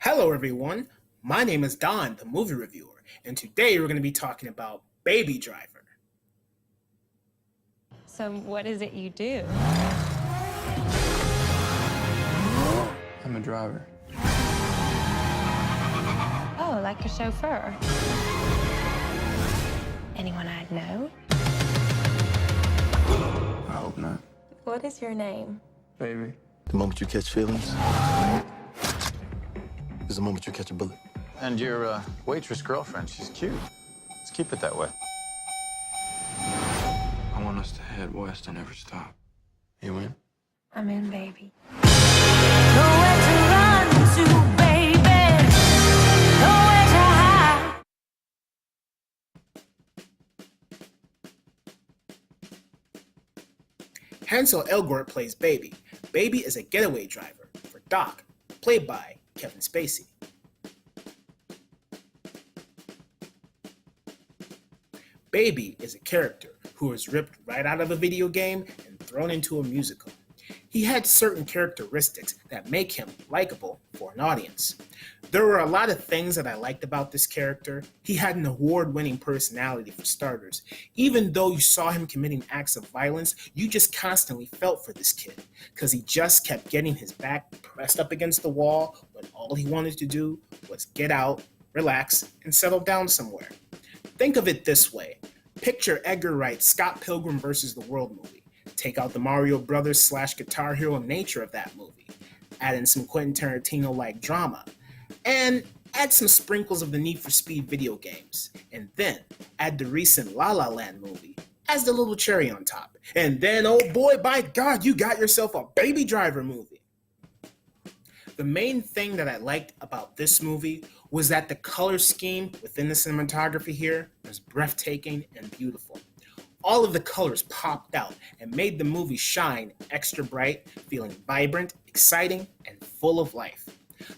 Hello, everyone. My name is Don, the movie reviewer, and today we're going to be talking about Baby Driver. So what is it you do? I'm a driver. Oh, like a chauffeur. Anyone I'd know? I hope not. What is your name? Baby. The moment you catch feelings is the moment you catch a bullet. And your waitress girlfriend, she's cute. Let's keep it that way. I want us to head west and never stop. You in? I'm in, baby. Nowhere to run to, baby. Nowhere to hide. Hansel Elgort plays Baby. Baby is a getaway driver for Doc, played by Kevin Spacey. Baby is a character who was ripped right out of a video game and thrown into a musical. He had certain characteristics that make him likable for an audience. There were a lot of things that I liked about this character. He had an award-winning personality for starters. Even though you saw him committing acts of violence, you just constantly felt for this kid because he just kept getting his back pressed up against the wall when all he wanted to do was get out, relax, and settle down somewhere. Think of it this way. Picture Edgar Wright's Scott Pilgrim vs. the World movie. Take out the Mario Brothers / Guitar Hero nature of that movie. Add in some Quentin Tarantino-like drama. And add some sprinkles of the Need for Speed video games. And then add the recent La La Land movie as the little cherry on top. And then, oh boy, by God, you got yourself a Baby Driver movie. The main thing that I liked about this movie was that the color scheme within the cinematography here was breathtaking and beautiful. All of the colors popped out and made the movie shine extra bright, feeling vibrant, exciting, and full of life.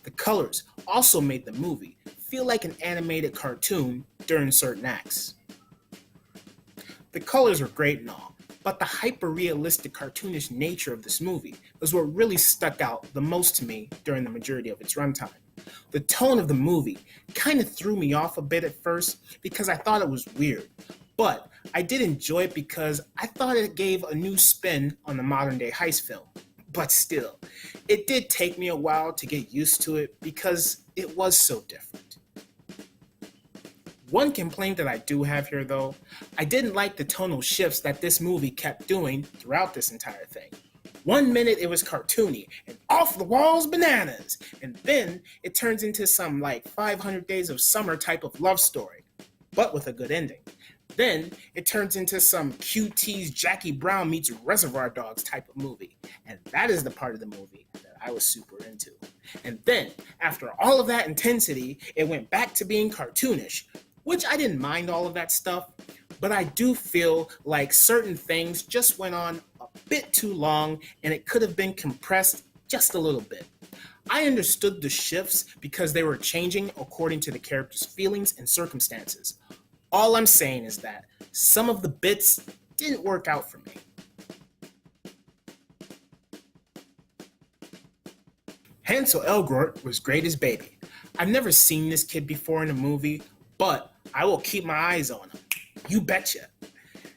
The colors also made the movie feel like an animated cartoon during certain acts. The colors were great and all, but the hyper-realistic cartoonish nature of this movie was what really stuck out the most to me during the majority of its runtime. The tone of the movie kind of threw me off a bit at first because I thought it was weird, but I did enjoy it because I thought it gave a new spin on the modern-day heist film. But still, it did take me a while to get used to it because it was so different. One complaint that I do have here though, I didn't like the tonal shifts that this movie kept doing throughout this entire thing. 1 minute it was cartoony and off the walls bananas, and then it turns into some like 500 Days of Summer type of love story, but with a good ending. Then it turns into some QT's Jackie Brown meets Reservoir Dogs type of movie, and that is the part of the movie that I was super into. And then, after all of that intensity, it went back to being cartoonish, which I didn't mind all of that stuff, but I do feel like certain things just went on a bit too long and it could have been compressed just a little bit. I understood the shifts because they were changing according to the character's feelings and circumstances. All I'm saying is that some of the bits didn't work out for me. Hansel Elgort was great as Baby. I've never seen this kid before in a movie, but I will keep my eyes on him. You betcha.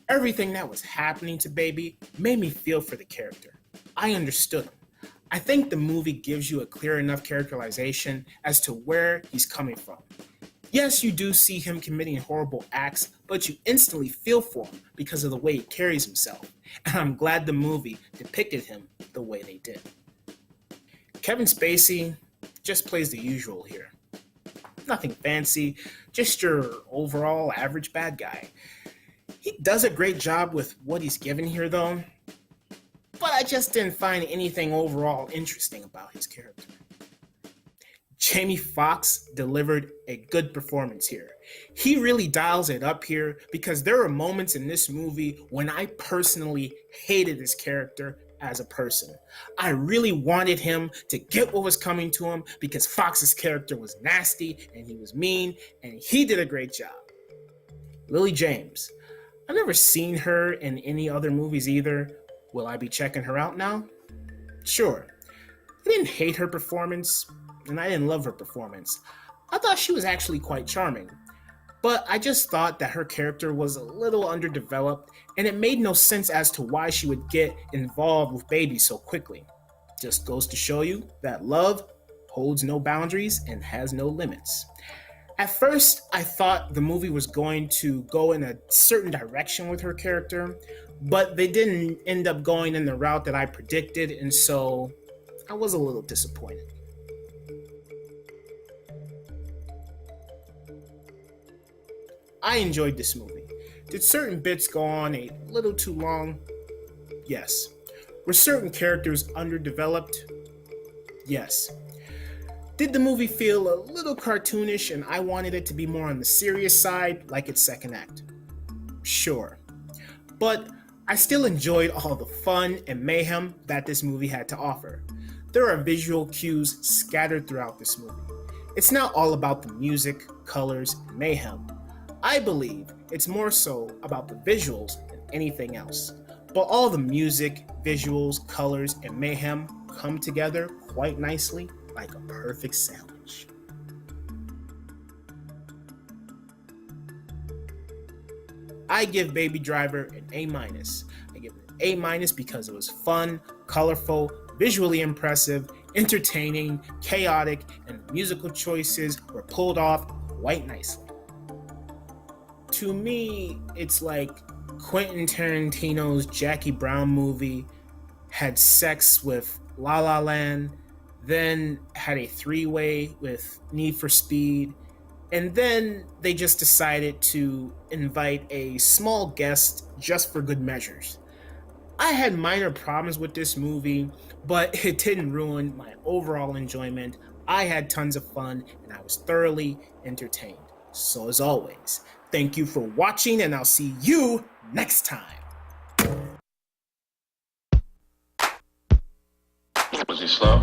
Everything that was happening to Baby made me feel for the character. I understood him. I think the movie gives you a clear enough characterization as to where he's coming from. Yes, you do see him committing horrible acts, but you instantly feel for him because of the way he carries himself, and I'm glad the movie depicted him the way they did. Kevin Spacey just plays the usual here. Nothing fancy, just your overall average bad guy. He does a great job with what he's given here though, but I just didn't find anything overall interesting about his character. Jamie Foxx delivered a good performance here. He really dials it up here because there are moments in this movie when I personally hated this character as a person. I really wanted him to get what was coming to him because Fox's character was nasty and he was mean and he did a great job. Lily James. I've never seen her in any other movies either. Will I be checking her out now? Sure. I didn't hate her performance, and I didn't love her performance. I thought she was actually quite charming. But I just thought that her character was a little underdeveloped, and it made no sense as to why she would get involved with Baby so quickly. Just goes to show you that love holds no boundaries and has no limits. At first, I thought the movie was going to go in a certain direction with her character, but they didn't end up going in the route that I predicted, and so I was a little disappointed. I enjoyed this movie. Did certain bits go on a little too long? Yes. Were certain characters underdeveloped? Yes. Did the movie feel a little cartoonish and I wanted it to be more on the serious side, like its second act? Sure. But I still enjoyed all the fun and mayhem that this movie had to offer. There are visual cues scattered throughout this movie. It's not all about the music, colors, and mayhem. I believe it's more so about the visuals than anything else. But all the music, visuals, colors, and mayhem come together quite nicely like a perfect sandwich. I give Baby Driver an A-. I give it an A- because it was fun, colorful, visually impressive, entertaining, chaotic, and the musical choices were pulled off quite nicely. To me, it's like Quentin Tarantino's Jackie Brown movie had sex with La La Land, then had a three-way with Need for Speed, and then they just decided to invite a small guest just for good measures. I had minor problems with this movie, but it didn't ruin my overall enjoyment. I had tons of fun, and I was thoroughly entertained. So as always, thank you for watching, and I'll see you next time. Was he slow?